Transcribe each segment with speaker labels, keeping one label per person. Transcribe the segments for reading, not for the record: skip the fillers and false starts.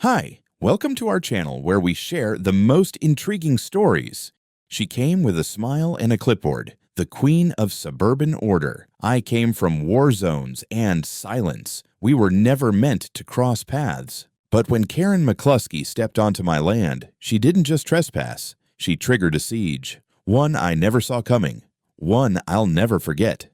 Speaker 1: Hi, welcome to our channel where we share the most intriguing stories. She came with a smile and a clipboard, the queen of suburban order. I came from war zones and silence. We were never meant to cross paths. But when Karen McCluskey stepped onto my land, she didn't just trespass. She triggered a siege, one I never saw coming, one I'll never forget.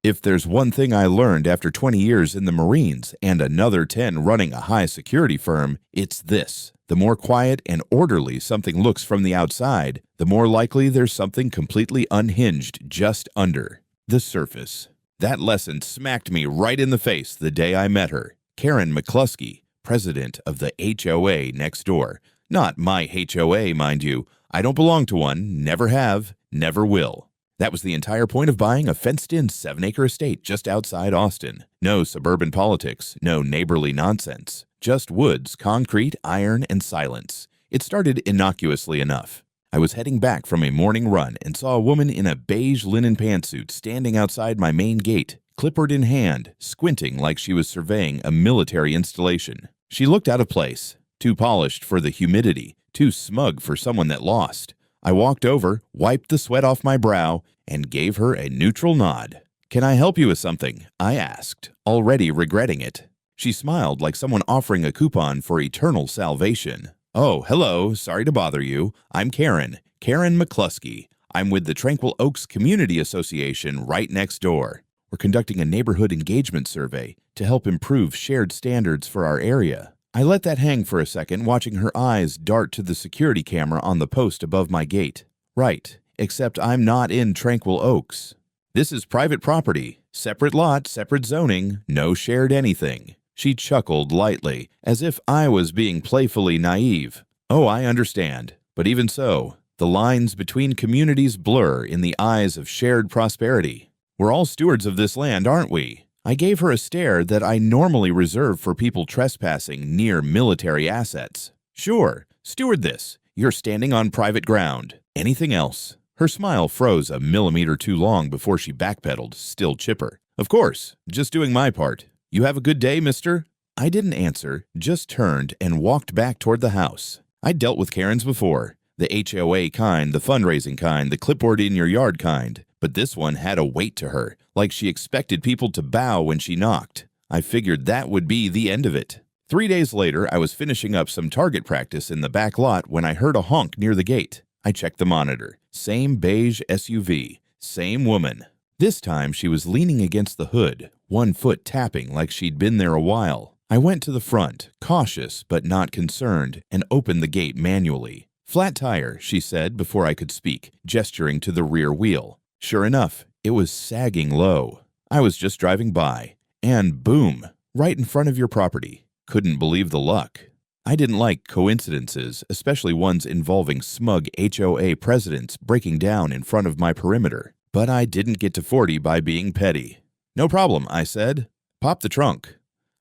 Speaker 1: If there's one thing I learned after 20 years in the Marines and another 10 running a high-security firm, it's this. The more quiet and orderly something looks from the outside, the more likely there's something completely unhinged just under the surface. That lesson smacked me right in the face the day I met her. Karen McCluskey, president of the HOA next door. Not my HOA, mind you. I don't belong to one, never have, never will. That was the entire point of buying a fenced-in 7-acre estate just outside Austin. No suburban politics, no neighborly nonsense. Just woods, concrete, iron, and silence. It started innocuously enough. I was heading back from a morning run and saw a woman in a beige linen pantsuit standing outside my main gate, clipboard in hand, squinting like she was surveying a military installation. She looked out of place, too polished for the humidity, too smug for someone that lost. I walked over, wiped the sweat off my brow, and gave her a neutral nod. "Can I help you with something?" I asked, already regretting it. She smiled like someone offering a coupon for eternal salvation. "Oh, hello, sorry to bother you. I'm Karen McCluskey. I'm with the Tranquil Oaks Community Association right next door. We're conducting a neighborhood engagement survey to help improve shared standards for our area." I let that hang for a second, watching her eyes dart to the security camera on the post above my gate. Right, except I'm not in Tranquil Oaks. This is private property, separate lot, separate zoning, no shared anything. She chuckled lightly, as if I was being playfully naive. "Oh, I understand. But even so, the lines between communities blur in the eyes of shared prosperity. We're all stewards of this land, aren't we?" I gave her a stare that I normally reserve for people trespassing near military assets. "Sure, steward this. You're standing on private ground. Anything else?" Her smile froze a millimeter too long before she backpedaled, still chipper. "Of course, just doing my part. You have a good day, mister?" I didn't answer, just turned and walked back toward the house. I'd dealt with Karens before. The HOA kind, the fundraising kind, the clipboard in your yard kind. But this one had a weight to her, like she expected people to bow when she knocked. I figured that would be the end of it. 3 days later, I was finishing up some target practice in the back lot when I heard a honk near the gate. I checked the monitor. Same beige SUV. Same woman. This time, she was leaning against the hood, one foot tapping like she'd been there a while. I went to the front, cautious but not concerned, and opened the gate manually. "Flat tire," she said before I could speak, gesturing to the rear wheel. Sure enough, it was sagging low. I was just driving by, and boom, right in front of your property. Couldn't believe the luck. I didn't like coincidences, especially ones involving smug HOA presidents breaking down in front of my perimeter. But I didn't get to 40 by being petty. "No problem," I said. "Pop the trunk."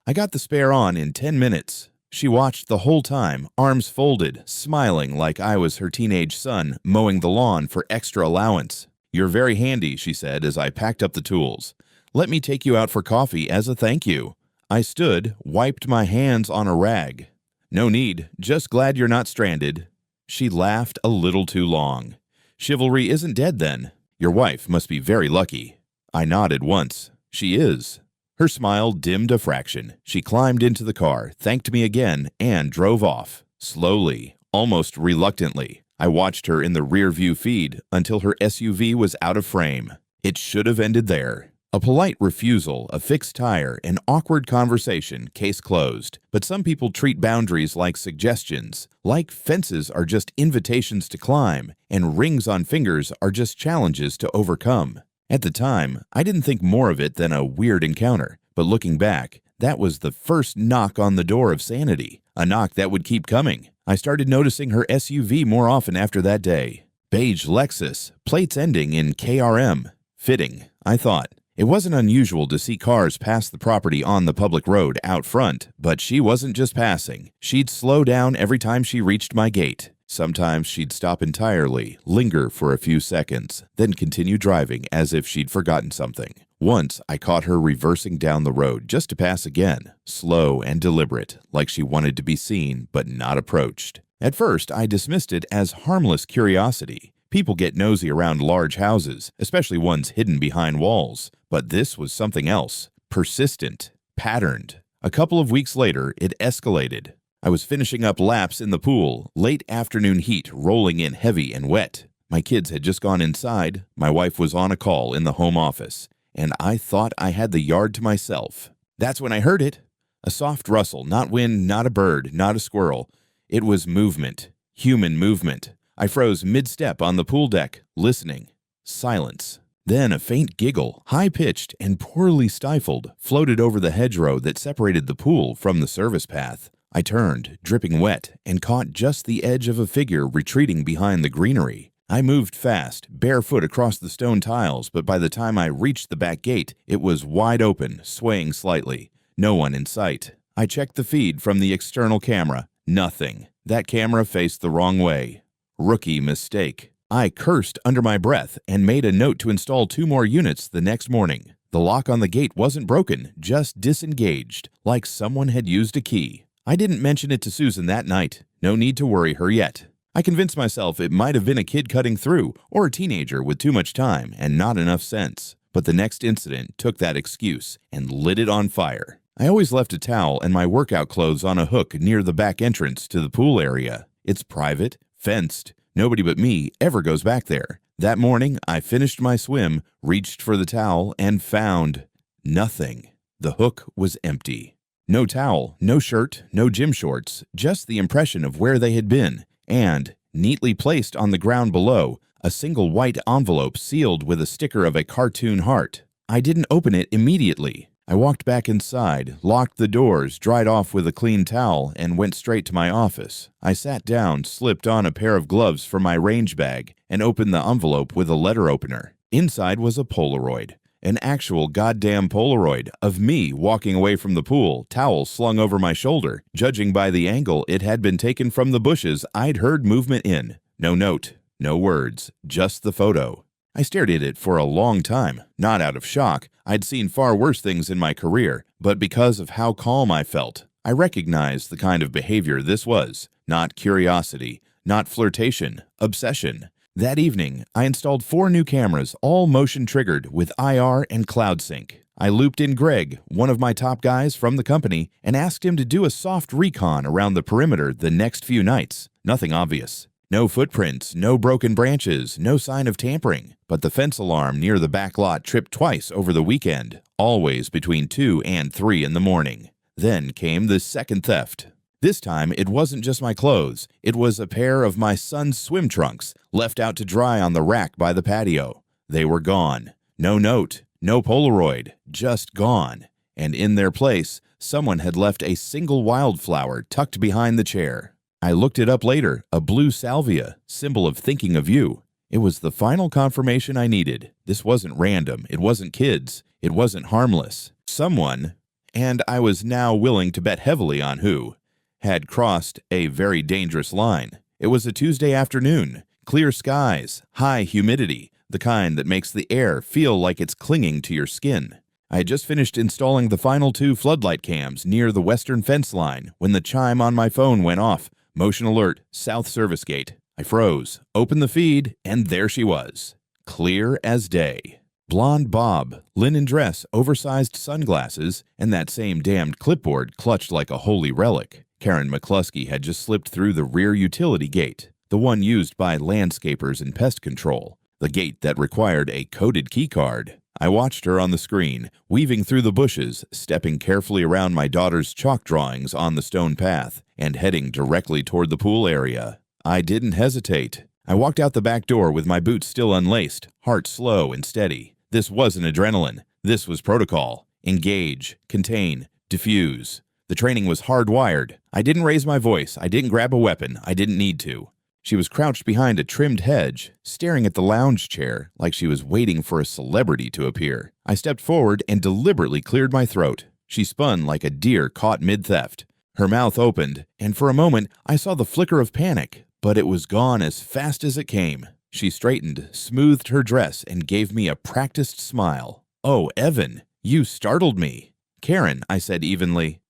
Speaker 1: I got the spare on in 10 minutes. She watched the whole time, arms folded, smiling like I was her teenage son mowing the lawn for extra allowance. "You're very handy," she said as I packed up the tools. "Let me take you out for coffee as a thank you." I stood, wiped my hands on a rag. "No need, just glad you're not stranded." She laughed a little too long. "Chivalry isn't dead then. Your wife must be very lucky." I nodded once. "She is." Her smile dimmed a fraction. She climbed into the car, thanked me again, and drove off. Slowly, almost reluctantly. I watched her in the rear-view feed until her SUV was out of frame. It should have ended there. A polite refusal, a fixed tire, an awkward conversation, case closed. But some people treat boundaries like suggestions, like fences are just invitations to climb, and rings on fingers are just challenges to overcome. At the time, I didn't think more of it than a weird encounter. But looking back, that was the first knock on the door of sanity, a knock that would keep coming. I started noticing her SUV more often after that day. Beige Lexus, plates ending in KRM. Fitting, I thought. It wasn't unusual to see cars pass the property on the public road out front, but she wasn't just passing. She'd slow down every time she reached my gate. Sometimes she'd stop entirely, linger for a few seconds, then continue driving as if she'd forgotten something. Once, I caught her reversing down the road just to pass again, slow and deliberate, like she wanted to be seen but not approached. At first, I dismissed it as harmless curiosity. People get nosy around large houses, especially ones hidden behind walls. But this was something else, persistent, patterned. A couple of weeks later, it escalated. I was finishing up laps in the pool, late afternoon heat rolling in heavy and wet. My kids had just gone inside, my wife was on a call in the home office, and I thought I had the yard to myself. That's when I heard it. A soft rustle, not wind, not a bird, not a squirrel. It was movement, human movement. I froze mid-step on the pool deck, listening. Silence. Then a faint giggle, high-pitched and poorly stifled, floated over the hedgerow that separated the pool from the service path. I turned, dripping wet, and caught just the edge of a figure retreating behind the greenery. I moved fast, barefoot across the stone tiles, but by the time I reached the back gate, it was wide open, swaying slightly. No one in sight. I checked the feed from the external camera. Nothing. That camera faced the wrong way. Rookie mistake. I cursed under my breath and made a note to install 2 more units the next morning. The lock on the gate wasn't broken, just disengaged, like someone had used a key. I didn't mention it to Susan that night. No need to worry her yet. I convinced myself it might have been a kid cutting through or a teenager with too much time and not enough sense. But the next incident took that excuse and lit it on fire. I always left a towel and my workout clothes on a hook near the back entrance to the pool area. It's private, fenced. Nobody but me ever goes back there. That morning, I finished my swim, reached for the towel, and found nothing. The hook was empty. No towel, no shirt, no gym shorts, just the impression of where they had been. And, neatly placed on the ground below, a single white envelope sealed with a sticker of a cartoon heart. I didn't open it immediately. I walked back inside, locked the doors, dried off with a clean towel, and went straight to my office. I sat down, slipped on a pair of gloves from my range bag, and opened the envelope with a letter opener. Inside was a Polaroid. An actual goddamn Polaroid of me walking away from the pool, towel slung over my shoulder. Judging by the angle it had been taken from the bushes, I'd heard movement in. No note, no words, just the photo. I stared at it for a long time, not out of shock. I'd seen far worse things in my career, but because of how calm I felt, I recognized the kind of behavior this was. Not curiosity, not flirtation, obsession. That evening, I installed 4 new cameras, all motion-triggered with IR and cloud sync. I looped in Greg, one of my top guys from the company, and asked him to do a soft recon around the perimeter the next few nights. Nothing obvious. No footprints, no broken branches, no sign of tampering. But the fence alarm near the back lot tripped twice over the weekend, always between 2 and 3 in the morning. Then came the second theft. This time, it wasn't just my clothes. It was a pair of my son's swim trunks, left out to dry on the rack by the patio. They were gone. No note, no Polaroid, just gone. And in their place, someone had left a single wildflower tucked behind the chair. I looked it up later, a blue salvia, symbol of thinking of you. It was the final confirmation I needed. This wasn't random. It wasn't kids. It wasn't harmless. Someone, and I was now willing to bet heavily on who, had crossed a very dangerous line. It was a Tuesday afternoon, clear skies, high humidity, the kind that makes the air feel like it's clinging to your skin. I had just finished installing the final 2 floodlight cams near the western fence line when the chime on my phone went off. Motion alert, south service gate. I froze, opened the feed, and there she was. Clear as day. Blonde bob, linen dress, oversized sunglasses, and that same damned clipboard clutched like a holy relic. Karen McCluskey had just slipped through the rear utility gate, the one used by landscapers and pest control, the gate that required a coded keycard. I watched her on the screen, weaving through the bushes, stepping carefully around my daughter's chalk drawings on the stone path, and heading directly toward the pool area. I didn't hesitate. I walked out the back door with my boots still unlaced, heart slow and steady. This wasn't adrenaline. This was protocol. Engage, contain, diffuse. The training was hardwired. I didn't raise my voice. I didn't grab a weapon. I didn't need to. She was crouched behind a trimmed hedge, staring at the lounge chair like she was waiting for a celebrity to appear. I stepped forward and deliberately cleared my throat. She spun like a deer caught mid-theft. Her mouth opened, and for a moment I saw the flicker of panic, but it was gone as fast as it came. She straightened, smoothed her dress, and gave me a practiced smile. "Oh, Evan, you startled me." "Karen," I said evenly,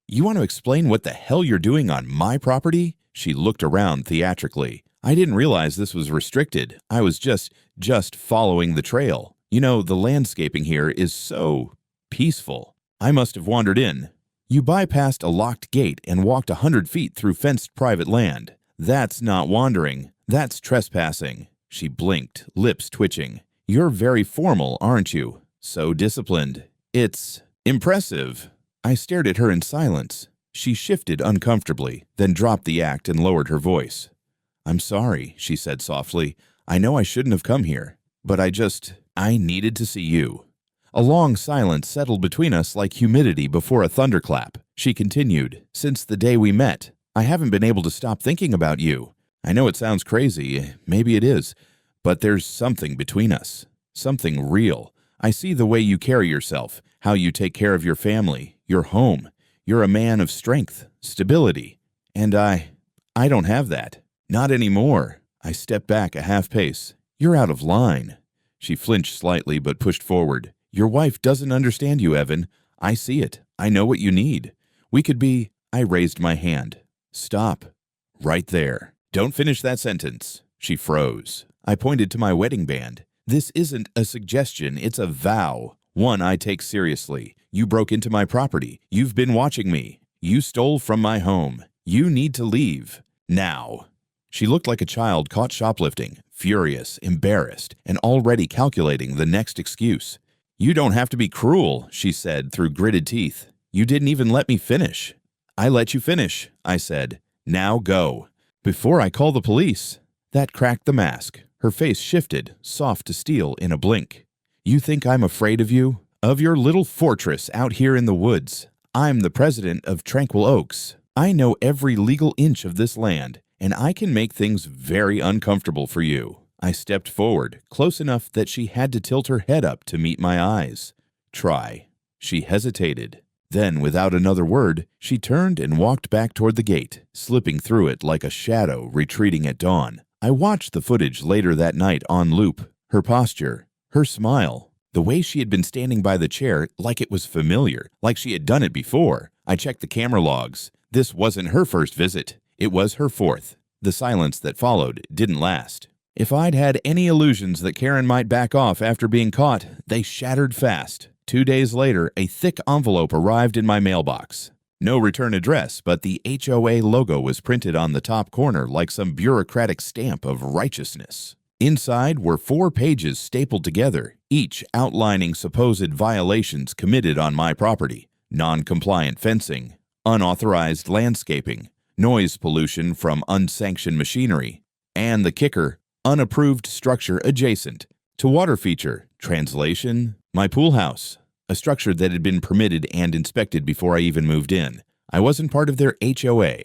Speaker 1: "you want to explain what the hell you're doing on my property?" She looked around theatrically. "I didn't realize this was restricted. I was just following the trail. You know, the landscaping here is so peaceful. I must have wandered in." "You bypassed a locked gate and walked 100 feet through fenced private land. That's not wandering. That's trespassing." She blinked, lips twitching. "You're very formal, aren't you? So disciplined. It's impressive." I stared at her in silence. She shifted uncomfortably, then dropped the act and lowered her voice. "I'm sorry," she said softly. "I know I shouldn't have come here, but I needed to see you." A long silence settled between us like humidity before a thunderclap. She continued, "Since the day we met, I haven't been able to stop thinking about you. I know it sounds crazy, maybe it is, but there's something between us. Something real. I see the way you carry yourself, how you take care of your family, your home. You're a man of strength, stability. And I don't have that. Not anymore." I stepped back a half pace. "You're out of line." She flinched slightly but pushed forward. "Your wife doesn't understand you, Evan. I see it. I know what you need. We could be—" I raised my hand. "Stop. Right there. Don't finish that sentence." She froze. I pointed to my wedding band. "This isn't a suggestion, it's a vow. One I take seriously. You broke into my property. You've been watching me. You stole from my home. You need to leave. Now." She looked like a child caught shoplifting, furious, embarrassed, and already calculating the next excuse. "You don't have to be cruel," she said through gritted teeth. "You didn't even let me finish." "I let you finish," I said. "Now go. Before I call the police." That cracked the mask. Her face shifted, soft to steel in a blink. "You think I'm afraid of you? Of your little fortress out here in the woods? I'm the president of Tranquil Oaks. I know every legal inch of this land, and I can make things very uncomfortable for you." I stepped forward, close enough that she had to tilt her head up to meet my eyes. "Try." She hesitated. Then, without another word, she turned and walked back toward the gate, slipping through it like a shadow retreating at dawn. I watched the footage later that night on loop. Her posture, her smile, the way she had been standing by the chair like it was familiar, like she had done it before. I checked the camera logs. This wasn't her first visit. It was her fourth. The silence that followed didn't last. If I'd had any illusions that Karen might back off after being caught, they shattered fast. 2 days later, a thick envelope arrived in my mailbox. No return address, but the HOA logo was printed on the top corner like some bureaucratic stamp of righteousness. Inside were 4 pages stapled together, each outlining supposed violations committed on my property: non-compliant fencing, unauthorized landscaping, noise pollution from unsanctioned machinery, and the kicker, unapproved structure adjacent to water feature. Translation: my pool house, a structure that had been permitted and inspected before I even moved in. I wasn't part of their HOA.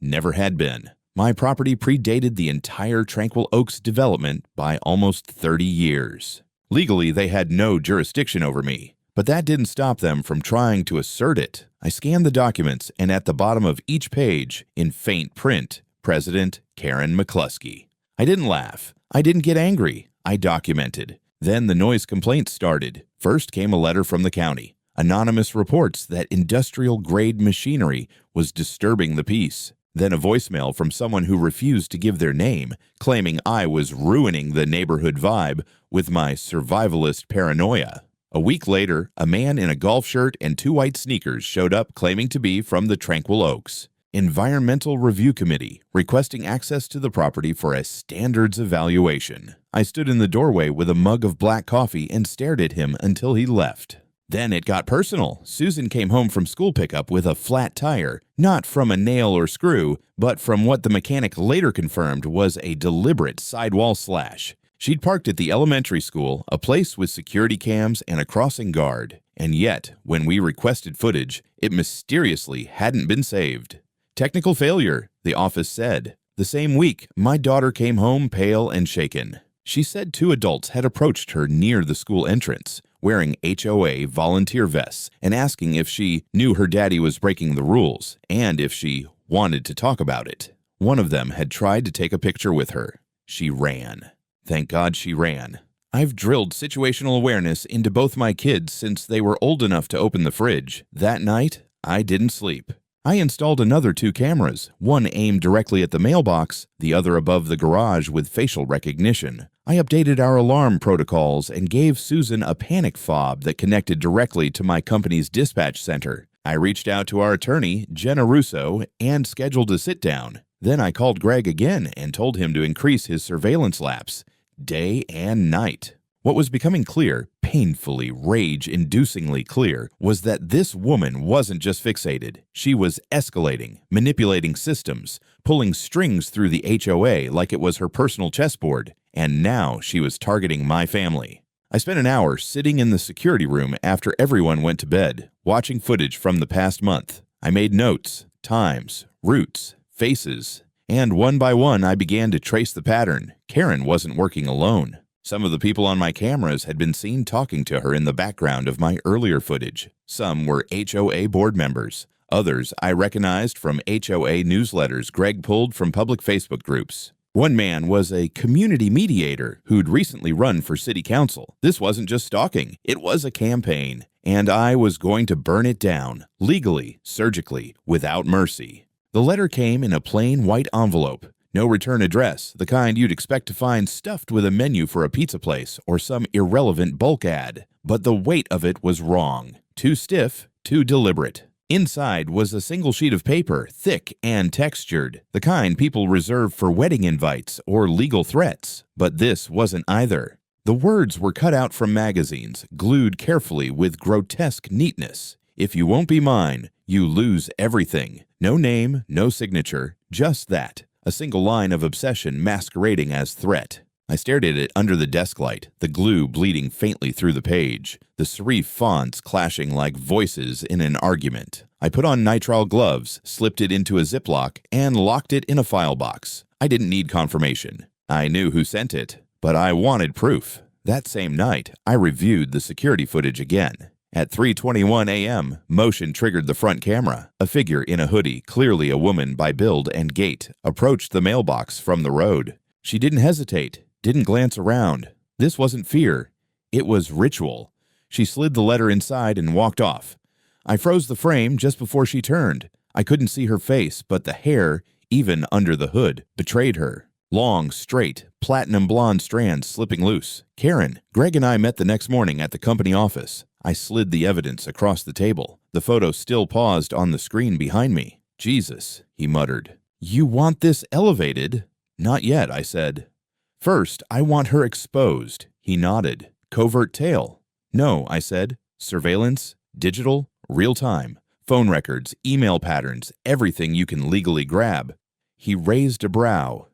Speaker 1: Never had been. My property predated the entire Tranquil Oaks development by almost 30 years. Legally, they had no jurisdiction over me, but that didn't stop them from trying to assert it. I scanned the documents, and at the bottom of each page, in faint print, President Karen McCluskey. I didn't laugh. I didn't get angry. I documented. Then the noise complaints started. First came a letter from the county. Anonymous reports that industrial-grade machinery was disturbing the peace. Then a voicemail from someone who refused to give their name, claiming I was ruining the neighborhood vibe with my survivalist paranoia. A week later, a man in a golf shirt and 2 white sneakers showed up claiming to be from the Tranquil Oaks Environmental Review Committee, requesting access to the property for a standards evaluation. I stood in the doorway with a mug of black coffee and stared at him until he left. Then it got personal. Susan came home from school pickup with a flat tire, not from a nail or screw, but from what the mechanic later confirmed was a deliberate sidewall slash. She'd parked at the elementary school, a place with security cams and a crossing guard. And yet, when we requested footage, it mysteriously hadn't been saved. Technical failure, the office said. The same week, my daughter came home pale and shaken. She said 2 adults had approached her near the school entrance, wearing HOA volunteer vests and asking if she knew her daddy was breaking the rules and if she wanted to talk about it. One of them had tried to take a picture with her. She ran. Thank God she ran. I've drilled situational awareness into both my kids since they were old enough to open the fridge. That night, I didn't sleep. I installed another 2 cameras, one aimed directly at the mailbox, the other above the garage with facial recognition. I updated our alarm protocols and gave Susan a panic fob that connected directly to my company's dispatch center. I reached out to our attorney, Jenna Russo, and scheduled a sit-down. Then I called Greg again and told him to increase his surveillance laps, day and night. What was becoming clear, painfully, rage-inducingly clear, was that this woman wasn't just fixated. She was escalating, manipulating systems, pulling strings through the HOA like it was her personal chessboard, and now she was targeting my family. I spent an hour sitting in the security room after everyone went to bed, watching footage from the past month. I made notes, times, routes, faces, and one by one I began to trace the pattern. Karen wasn't working alone. Some of the people on my cameras had been seen talking to her in the background of my earlier footage. Some were HOA board members. Others I recognized from HOA newsletters Greg pulled from public Facebook groups. One man was a community mediator who'd recently run for city council. This wasn't just stalking, it was a campaign, and I was going to burn it down, legally, surgically, without mercy. The letter came in a plain white envelope. No return address, the kind you'd expect to find stuffed with a menu for a pizza place or some irrelevant bulk ad. But the weight of it was wrong. Too stiff, too deliberate. Inside was a single sheet of paper, thick and textured, the kind people reserve for wedding invites or legal threats. But this wasn't either. The words were cut out from magazines, glued carefully with grotesque neatness. If you won't be mine, you lose everything. No name, no signature, just that. A single line of obsession masquerading as threat. I stared at it under the desk light, the glue bleeding faintly through the page, the serif fonts clashing like voices in an argument. I put on nitrile gloves, slipped it into a Ziploc, and locked it in a file box. I didn't need confirmation. I knew who sent it, but I wanted proof. That same night, I reviewed the security footage again. At 3:21 a.m., motion triggered the front camera. A figure in a hoodie, clearly a woman by build and gait, approached the mailbox from the road. She didn't hesitate, didn't glance around. This wasn't fear. It was ritual. She slid the letter inside and walked off. I froze the frame just before she turned. I couldn't see her face, but the hair, even under the hood, betrayed her. Long, straight, platinum blonde strands slipping loose. Karen. Greg and I met the next morning at the company office. I slid the evidence across the table. The photo still paused on the screen behind me. Jesus, he muttered. You want this elevated? Not yet, I said. First, I want her exposed. He nodded. Covert tail. No, I said. Surveillance, digital, real time. Phone records, email patterns, everything you can legally grab. He raised a brow.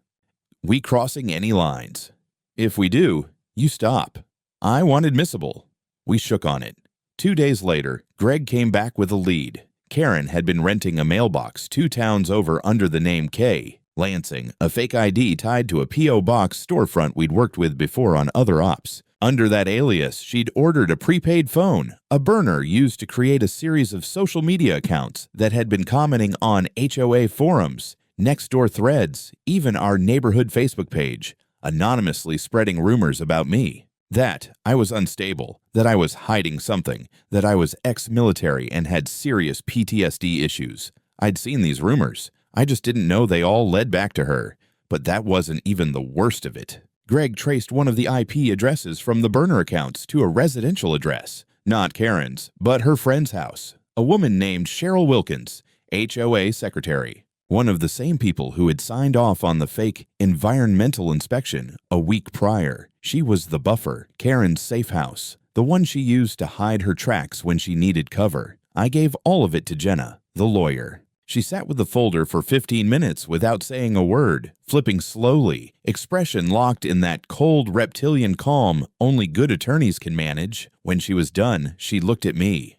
Speaker 1: We crossing any lines? If we do, you stop. I want admissible. We shook on it. 2 days later, Greg came back with a lead. Karen had been renting a mailbox 2 towns over under the name K. Lansing, a fake ID tied to a P.O. box storefront we'd worked with before on other ops. Under that alias, she'd ordered a prepaid phone, a burner used to create a series of social media accounts that had been commenting on HOA forums, Nextdoor threads, even our neighborhood Facebook page, anonymously spreading rumors about me. That I was unstable, that I was hiding something, that I was ex-military and had serious PTSD issues. I'd seen these rumors. I just didn't know they all led back to her. But that wasn't even the worst of it. Greg traced one of the IP addresses from the burner accounts to a residential address. Not Karen's, but her friend's house. A woman named Cheryl Wilkins, HOA secretary. One of the same people who had signed off on the fake environmental inspection a week prior. She was the buffer, Karen's safe house, the one she used to hide her tracks when she needed cover. I gave all of it to Jenna, the lawyer. She sat with the folder for 15 minutes without saying a word, flipping slowly, expression locked in that cold reptilian calm only good attorneys can manage. When she was done, she looked at me.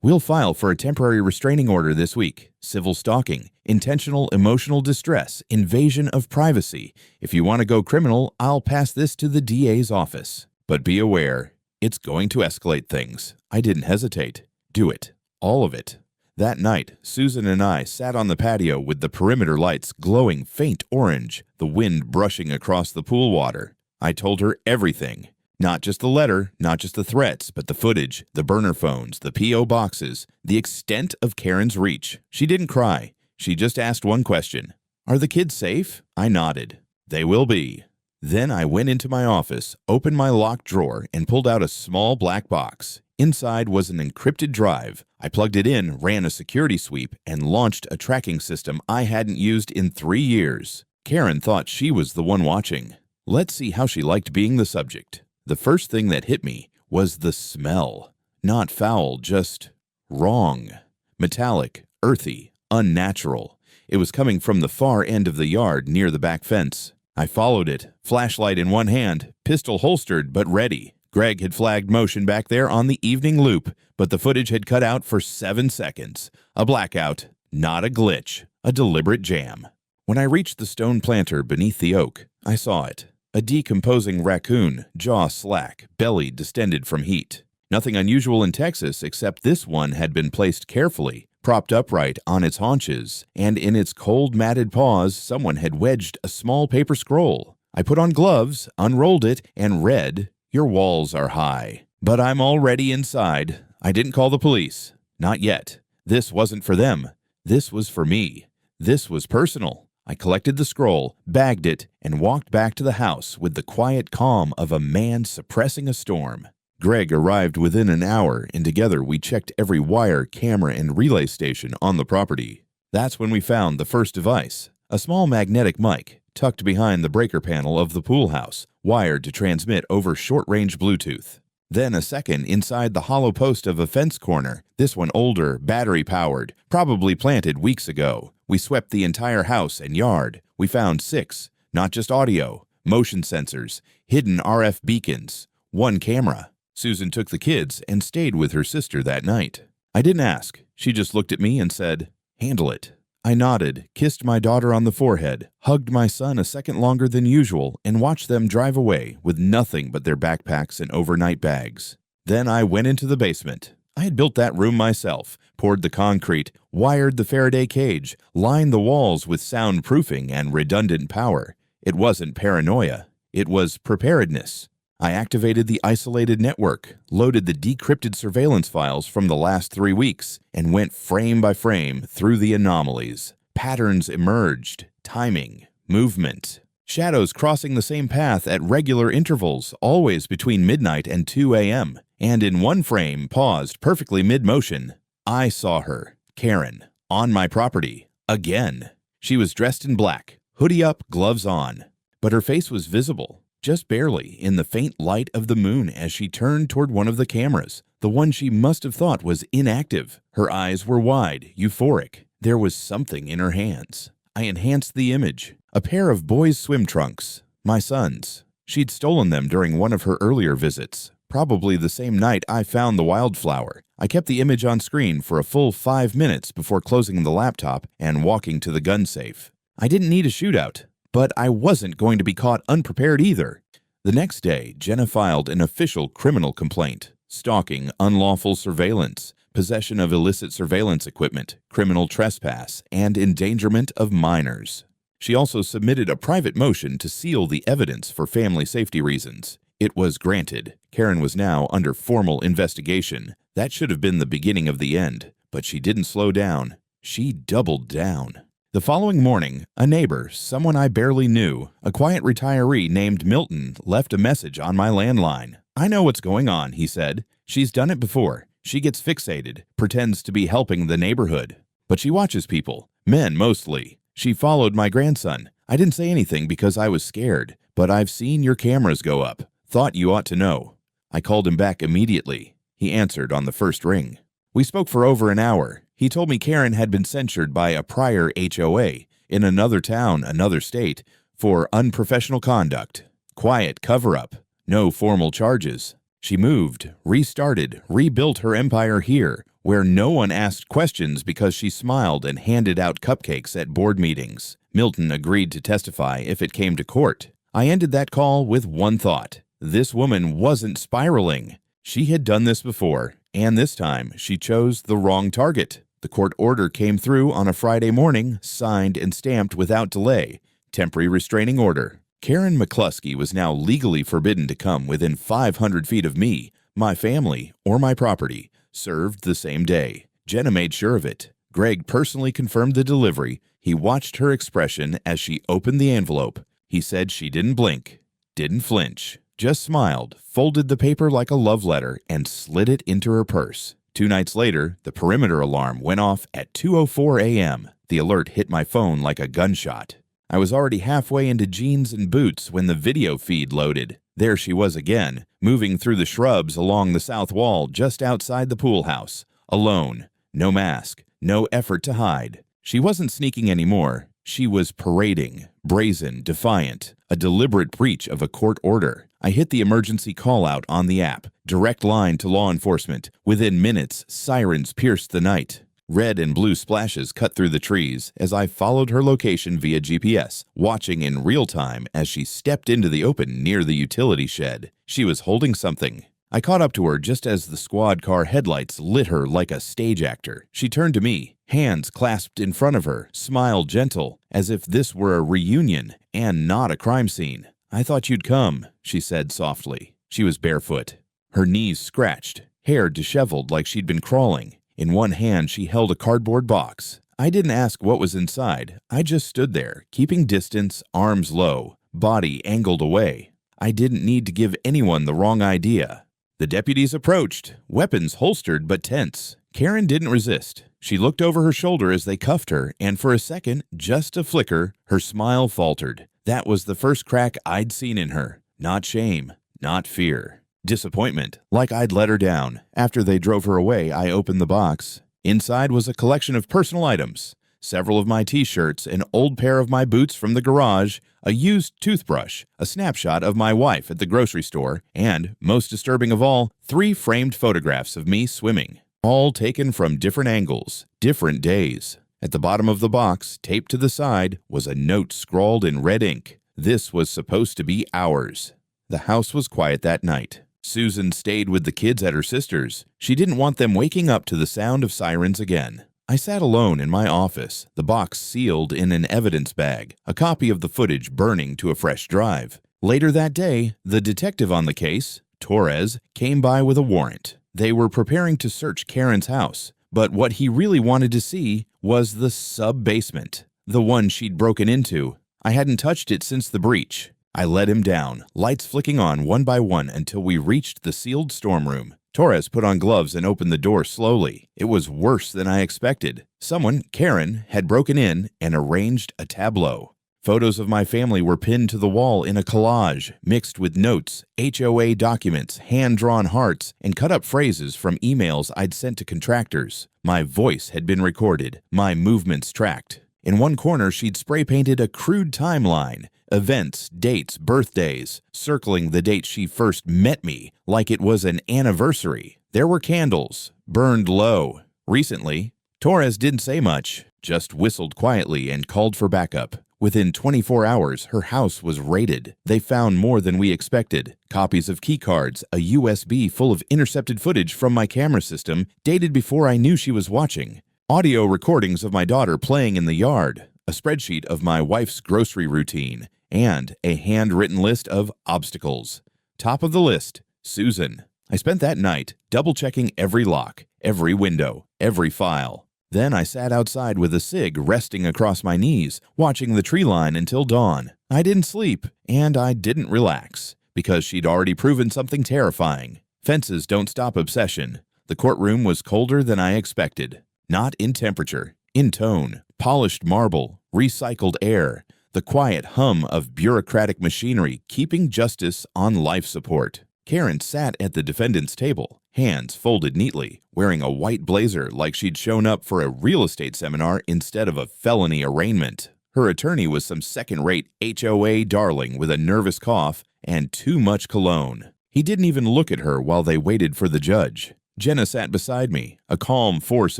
Speaker 1: We'll file for a temporary restraining order this week. Civil stalking, intentional emotional distress, invasion of privacy. If you want to go criminal, I'll pass this to the DA's office. But be aware, it's going to escalate things. I didn't hesitate. Do it. All of it. That night, Susan and I sat on the patio with the perimeter lights glowing faint orange, the wind brushing across the pool water. I told her everything. Not just the letter, not just the threats, but the footage, the burner phones, the P.O. boxes, the extent of Karen's reach. She didn't cry. She just asked one question. "Are the kids safe?" I nodded. "They will be." Then I went into my office, opened my locked drawer, and pulled out a small black box. Inside was an encrypted drive. I plugged it in, ran a security sweep, and launched a tracking system I hadn't used in 3 years. Karen thought she was the one watching. Let's see how she liked being the subject. The first thing that hit me was the smell. Not foul, just wrong. Metallic, earthy, unnatural. It was coming from the far end of the yard near the back fence. I followed it, flashlight in one hand, pistol holstered but ready. Greg had flagged motion back there on the evening loop, but the footage had cut out for 7 seconds. A blackout, not a glitch, a deliberate jam. When I reached the stone planter beneath the oak, I saw it. A decomposing raccoon, jaw slack, belly distended from heat. Nothing unusual in Texas except this one had been placed carefully, propped upright on its haunches, and in its cold matted paws someone had wedged a small paper scroll. I put on gloves, unrolled it, and read, "Your walls are high." But I'm already inside. I didn't call the police. Not yet. This wasn't for them. This was for me. This was personal. I collected the scroll, bagged it, and walked back to the house with the quiet calm of a man suppressing a storm. Greg arrived within an hour, and together we checked every wire, camera, and relay station on the property. That's when we found the first device, a small magnetic mic tucked behind the breaker panel of the pool house, wired to transmit over short-range Bluetooth. Then a second inside the hollow post of a fence corner, this one older, battery-powered, probably planted weeks ago. We swept the entire house and yard. We found 6, not just audio, motion sensors, hidden RF beacons, 1 camera. Susan took the kids and stayed with her sister that night. I didn't ask. She just looked at me and said, "Handle it." I nodded, kissed my daughter on the forehead, hugged my son a second longer than usual, and watched them drive away with nothing but their backpacks and overnight bags. Then I went into the basement. I had built that room myself, poured the concrete, wired the Faraday cage, lined the walls with soundproofing and redundant power. It wasn't paranoia. It was preparedness. I activated the isolated network, loaded the decrypted surveillance files from the last 3 weeks, and went frame by frame through the anomalies. Patterns emerged, timing, movement. Shadows crossing the same path at regular intervals, always between midnight and 2 a.m., and in one frame paused perfectly mid-motion. I saw her, Karen, on my property, again. She was dressed in black, hoodie up, gloves on, but her face was visible. Just barely, in the faint light of the moon as she turned toward one of the cameras, the one she must have thought was inactive. Her eyes were wide, euphoric. There was something in her hands. I enhanced the image. A pair of boys' swim trunks. My son's. She'd stolen them during one of her earlier visits, probably the same night I found the wildflower. I kept the image on screen for a full 5 minutes before closing the laptop and walking to the gun safe. I didn't need a shootout. But I wasn't going to be caught unprepared either. The next day, Jenna filed an official criminal complaint: stalking, unlawful surveillance, possession of illicit surveillance equipment, criminal trespass, and endangerment of minors. She also submitted a private motion to seal the evidence for family safety reasons. It was granted. Karen was now under formal investigation. That should have been the beginning of the end, but she didn't slow down. She doubled down. The following morning, a neighbor, someone I barely knew, a quiet retiree named Milton, left a message on my landline. "I know what's going on," he said. "She's done it before. She gets fixated, pretends to be helping the neighborhood. But she watches people, men mostly. She followed my grandson. I didn't say anything because I was scared, but I've seen your cameras go up. Thought you ought to know." I called him back immediately. He answered on the first ring. We spoke for over an hour. He told me Karen had been censured by a prior HOA in another town, another state, for unprofessional conduct. Quiet cover-up. No formal charges. She moved, restarted, rebuilt her empire here, where no one asked questions because she smiled and handed out cupcakes at board meetings. Milton agreed to testify if it came to court. I ended that call with one thought. This woman wasn't spiraling. She had done this before, and this time she chose the wrong target. The court order came through on a Friday morning, signed and stamped without delay. Temporary restraining order. Karen McCluskey was now legally forbidden to come within 500 feet of me, my family, or my property, served the same day. Jenna made sure of it. Greg personally confirmed the delivery. He watched her expression as she opened the envelope. He said she didn't blink, didn't flinch, just smiled, folded the paper like a love letter, and slid it into her purse. 2 nights later, the perimeter alarm went off at 2:04 a.m. The alert hit my phone like a gunshot. I was already halfway into jeans and boots when the video feed loaded. There she was again, moving through the shrubs along the south wall just outside the pool house. Alone, no mask, no effort to hide. She wasn't sneaking anymore. She was parading, brazen, defiant, a deliberate breach of a court order. I hit the emergency call-out on the app, direct line to law enforcement. Within minutes, sirens pierced the night. Red and blue splashes cut through the trees as I followed her location via GPS, watching in real time as she stepped into the open near the utility shed. She was holding something. I caught up to her just as the squad car headlights lit her like a stage actor. She turned to me, hands clasped in front of her, smile gentle, as if this were a reunion and not a crime scene. "I thought you'd come," she said softly. She was barefoot, her knees scratched, hair disheveled like she'd been crawling. In one hand, she held a cardboard box. I didn't ask what was inside. I just stood there, keeping distance, arms low, body angled away. I didn't need to give anyone the wrong idea. The deputies approached, weapons holstered but tense. Karen didn't resist. She looked over her shoulder as they cuffed her, and for a second, just a flicker, her smile faltered. That was the first crack I'd seen in her. Not shame, not fear. Disappointment, like I'd let her down. After they drove her away, I opened the box. Inside was a collection of personal items. Several of my t-shirts, an old pair of my boots from the garage, a used toothbrush, a snapshot of my wife at the grocery store, and, most disturbing of all, 3 framed photographs of me swimming. All taken from different angles, different days. At the bottom of the box, taped to the side, was a note scrawled in red ink. This was supposed to be ours. The house was quiet that night. Susan stayed with the kids at her sister's. She didn't want them waking up to the sound of sirens again. I sat alone in my office, the box sealed in an evidence bag, a copy of the footage burning to a fresh drive. Later that day, the detective on the case, Torres, came by with a warrant. They were preparing to search Karen's house, but what he really wanted to see was the sub-basement, the one she'd broken into. I hadn't touched it since the breach. I led him down, lights flicking on one by one until we reached the sealed storm room. Torres put on gloves and opened the door slowly. It was worse than I expected. Someone, Karen, had broken in and arranged a tableau. Photos of my family were pinned to the wall in a collage, mixed with notes, HOA documents, hand-drawn hearts, and cut-up phrases from emails I'd sent to contractors. My voice had been recorded, my movements tracked. In one corner, she'd spray-painted a crude timeline, events, dates, birthdays, circling the date she first met me like it was an anniversary. There were candles, burned low. Recently, Torres didn't say much, just whistled quietly and called for backup. Within 24 hours, her house was raided. They found more than we expected. Copies of keycards, a USB full of intercepted footage from my camera system, dated before I knew she was watching. Audio recordings of my daughter playing in the yard, a spreadsheet of my wife's grocery routine, and a handwritten list of obstacles. Top of the list, Susan. I spent that night double-checking every lock, every window, every file. Then I sat outside with a cig resting across my knees, watching the tree line until dawn. I didn't sleep, and I didn't relax, because she'd already proven something terrifying. Fences don't stop obsession. The courtroom was colder than I expected. Not in temperature, in tone, polished marble, recycled air, the quiet hum of bureaucratic machinery keeping justice on life support. Karen sat at the defendant's table, hands folded neatly, wearing a white blazer like she'd shown up for a real estate seminar instead of a felony arraignment. Her attorney was some second-rate HOA darling with a nervous cough and too much cologne. He didn't even look at her while they waited for the judge. Jenna sat beside me, a calm force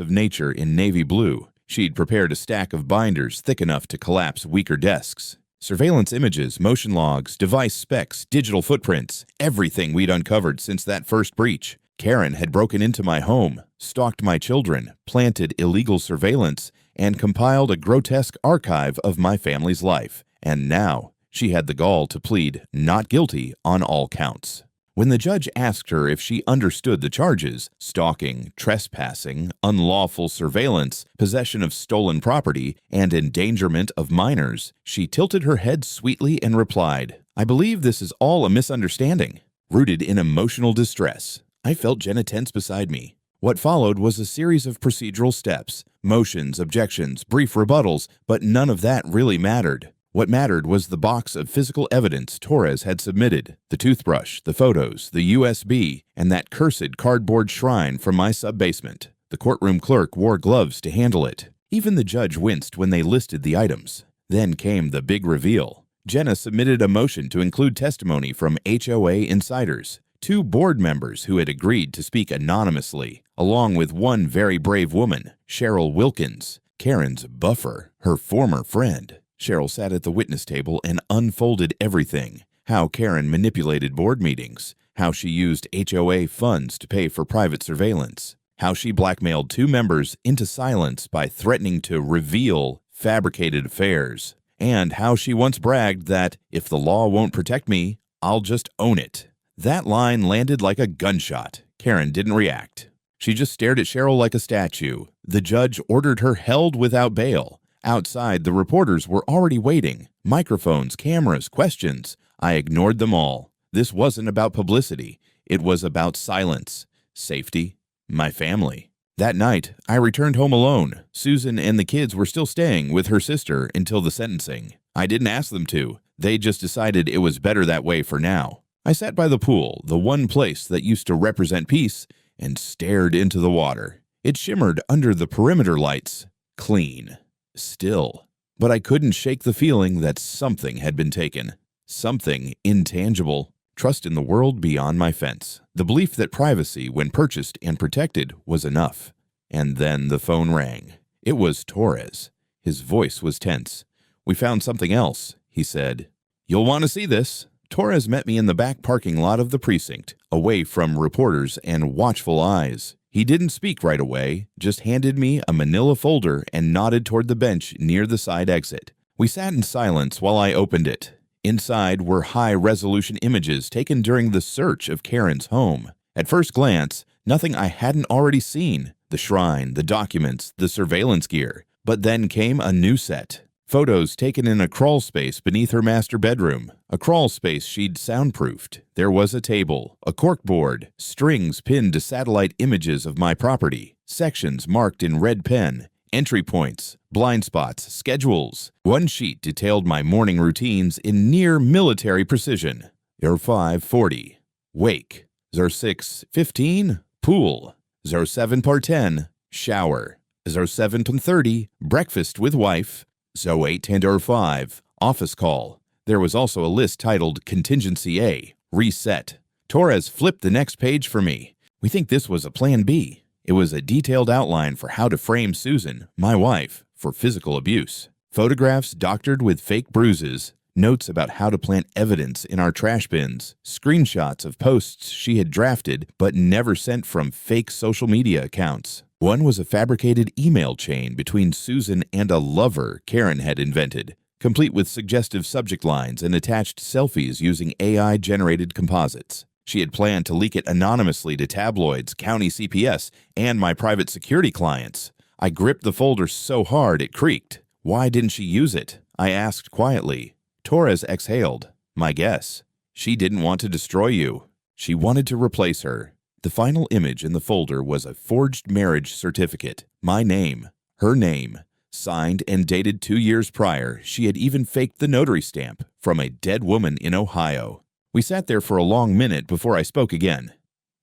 Speaker 1: of nature in navy blue. She'd prepared a stack of binders thick enough to collapse weaker desks. Surveillance images, motion logs, device specs, digital footprints, everything we'd uncovered since that first breach. Karen had broken into my home, stalked my children, planted illegal surveillance, and compiled a grotesque archive of my family's life. And now, She had the gall to plead not guilty on all counts. When the judge asked her if she understood the charges, stalking, trespassing, unlawful surveillance, possession of stolen property, and endangerment of minors, she tilted her head sweetly and replied, "I believe this is all a misunderstanding." Rooted in emotional distress, I felt Jenna tense beside me. What followed was a series of procedural steps, motions, objections, brief rebuttals, but none of that really mattered. What mattered was the box of physical evidence Torres had submitted, the toothbrush, the photos, the USB, and that cursed cardboard shrine from my sub-basement. The courtroom clerk wore gloves to handle it. Even the judge winced when they listed the items. Then came the big reveal. Jenna submitted a motion to include testimony from HOA insiders, 2 board members who had agreed to speak anonymously, along with one very brave woman, Cheryl Wilkins, Karen's buffer, her former friend. Cheryl sat at the witness table and unfolded everything: how Karen manipulated board meetings, how she used HOA funds to pay for private surveillance, how she blackmailed 2 members into silence by threatening to reveal fabricated affairs, and how she once bragged that, "If the law won't protect me, I'll just own it." That line landed like a gunshot. Karen didn't react. She just stared at Cheryl like a statue. The judge ordered her held without bail. Outside, the reporters were already waiting. Microphones, cameras, questions. I ignored them all. This wasn't about publicity. It was about silence, safety, my family. That night, I returned home alone. Susan and the kids were still staying with her sister until the sentencing. I didn't ask them to. They just decided it was better that way for now. I sat by the pool, the one place that used to represent peace, and stared into the water. It shimmered under the perimeter lights, clean. Still, but I couldn't shake the feeling that something had been taken, something intangible. Trust in the world beyond my fence, the belief that privacy, when purchased and protected, was enough. And then the phone rang. It was Torres. His voice was tense. "We found something else," he said. "You'll want to see this." Torres met me in the back parking lot of the precinct, away from reporters and watchful eyes. He didn't speak right away, just handed me a manila folder and nodded toward the bench near the side exit. We sat in silence while I opened it. Inside were high-resolution images taken during the search of Karen's home. At first glance, nothing I hadn't already seen: the shrine, the documents, the surveillance gear. But then came a new set. Photos taken in a crawl space beneath her master bedroom, a crawl space she'd soundproofed. There was a table, a corkboard, strings pinned to satellite images of my property, sections marked in red pen, entry points, blind spots, schedules. One sheet detailed my morning routines in near military precision. 05:40, wake. 06:15, pool. 07:10, shower. 07:30, breakfast with wife. 08:05, office call. There was also a list titled Contingency A, Reset. Torres flipped the next page for me. We think this was a Plan B. It was a detailed outline for how to frame Susan, my wife, for physical abuse. Photographs doctored with fake bruises, notes about how to plant evidence in our trash bins, screenshots of posts she had drafted but never sent from fake social media accounts. One was a fabricated email chain between Susan and a lover Karen had invented, complete with suggestive subject lines and attached selfies using AI-generated composites. She had planned to leak it anonymously to tabloids, county CPS, and my private security clients. I gripped the folder so hard it creaked. "Why didn't she use it?" I asked quietly. Torres exhaled. "My guess. She didn't want to destroy you. She wanted to replace her." The final image in the folder was a forged marriage certificate. My name, her name, signed and dated 2 years prior. She had even faked the notary stamp from a dead woman in Ohio. We sat there for a long minute before I spoke again.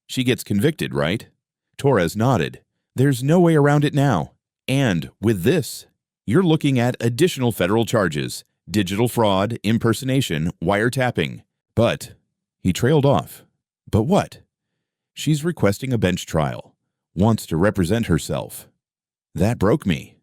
Speaker 1: "She gets convicted, right?" Torres nodded. "There's no way around it now. And with this, you're looking at additional federal charges: digital fraud, impersonation, wiretapping. But," he trailed off. "But what?" "She's requesting a bench trial. Wants to represent herself." That broke me.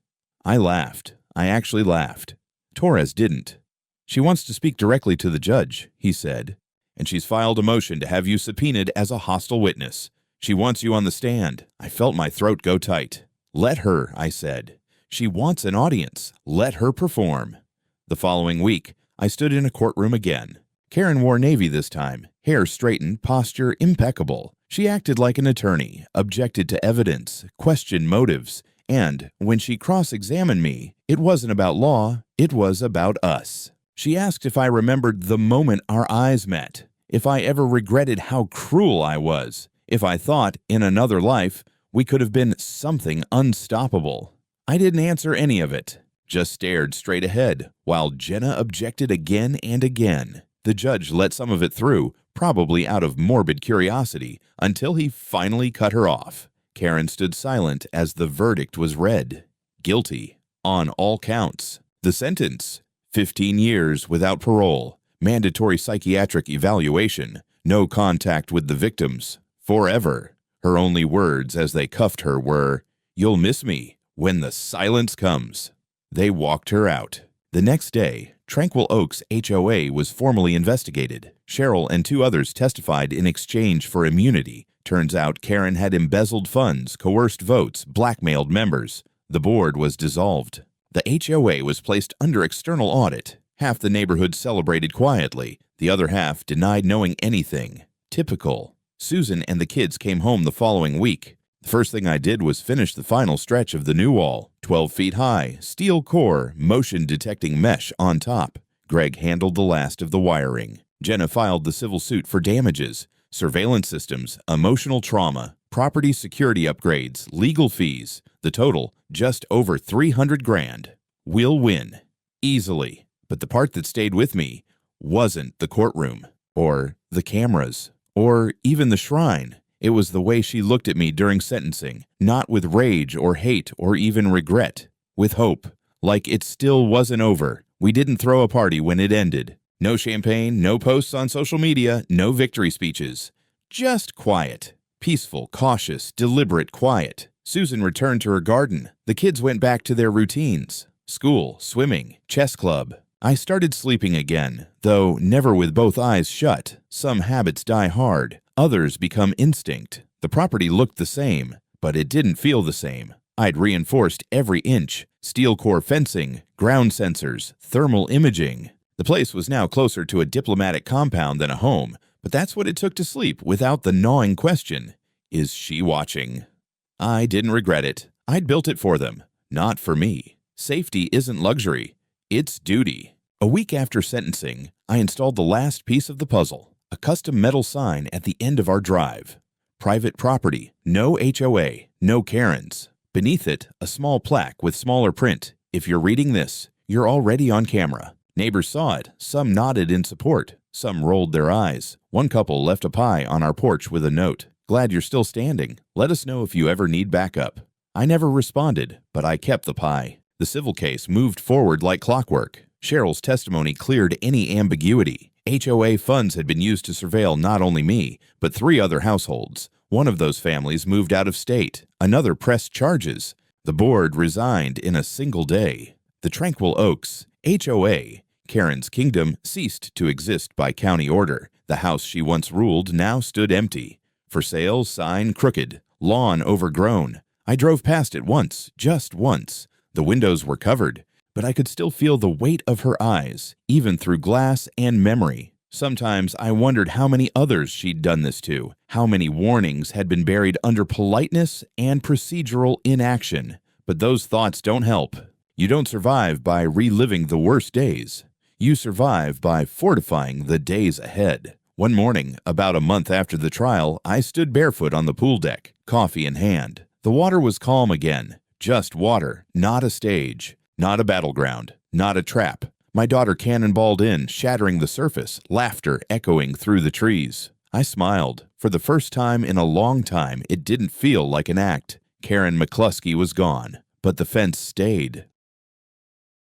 Speaker 1: I laughed. I actually laughed. Torres didn't. "She wants to speak directly to the judge," he said, "and she's filed a motion to have you subpoenaed as a hostile witness. She wants you on the stand." I felt my throat go tight. "Let her," I said. "She wants an audience. Let her perform." The following week, I stood in a courtroom again. Karen wore navy this time, hair straightened, posture impeccable. She acted like an attorney, objected to evidence, questioned motives, and when she cross-examined me, it wasn't about law, it was about us. She asked if I remembered the moment our eyes met, if I ever regretted how cruel I was, if I thought, in another life, we could have been something unstoppable. I didn't answer any of it, just stared straight ahead, while Jenna objected again and again. The judge let some of it through, probably out of morbid curiosity, until he finally cut her off. Karen stood silent as the verdict was read. Guilty, on all counts. The sentence: 15 years without parole, mandatory psychiatric evaluation, no contact with the victims, forever. Her only words as they cuffed her were, "You'll miss me when the silence comes." They walked her out. The next day, Tranquil Oaks HOA was formally investigated. Cheryl and 2 others testified in exchange for immunity. Turns out Karen had embezzled funds, coerced votes, blackmailed members. The board was dissolved. The HOA was placed under external audit. Half the neighborhood celebrated quietly. The other half denied knowing anything. Typical. Susan and the kids came home the following week. The first thing I did was finish the final stretch of the new wall, 12 feet high, steel core, motion-detecting mesh on top. Greg handled the last of the wiring. Jenna filed the civil suit for damages, surveillance systems, emotional trauma, property security upgrades, legal fees. The total, just over $300,000. We'll win. Easily. But the part that stayed with me wasn't the courtroom, or the cameras, or even the shrine. It was the way she looked at me during sentencing, not with rage or hate or even regret, with hope, like it still wasn't over. We didn't throw a party when it ended. No champagne, no posts on social media, no victory speeches. Just quiet. Peaceful, cautious, deliberate quiet. Susan returned to her garden. The kids went back to their routines. School, swimming, chess club. I started sleeping again, though never with both eyes shut. Some habits die hard. Others become instinct. The property looked the same, but it didn't feel the same. I'd reinforced every inch. Steel core fencing, ground sensors, thermal imaging. The place was now closer to a diplomatic compound than a home, but that's what it took to sleep without the gnawing question: is she watching? I didn't regret it. I'd built it for them, not for me. Safety isn't luxury, it's duty. A week after sentencing, I installed the last piece of the puzzle, a custom metal sign at the end of our drive. Private property, no HOA, no Karens. Beneath it, a small plaque with smaller print. If you're reading this, you're already on camera. Neighbors saw it. Some nodded in support. Some rolled their eyes. One couple left a pie on our porch with a note. "Glad you're still standing. Let us know if you ever need backup." I never responded, but I kept the pie. The civil case moved forward like clockwork. Cheryl's testimony cleared any ambiguity. HOA funds had been used to surveil not only me, but 3 other households. One of those families moved out of state. Another pressed charges. The board resigned in a single day. The Tranquil Oaks HOA, Karen's kingdom, ceased to exist by county order. The house she once ruled now stood empty. For sale sign crooked, lawn overgrown. I drove past it once, just once. The windows were covered, but I could still feel the weight of her eyes, even through glass and memory. Sometimes I wondered how many others she'd done this to, how many warnings had been buried under politeness and procedural inaction. But those thoughts don't help. You don't survive by reliving the worst days. You survive by fortifying the days ahead. One morning, about a month after the trial, I stood barefoot on the pool deck, coffee in hand. The water was calm again. Just water, not a stage, not a battleground, not a trap. My daughter cannonballed in, shattering the surface, laughter echoing through the trees. I smiled. For the first time in a long time, it didn't feel like an act. Karen McCluskey was gone, but the fence stayed.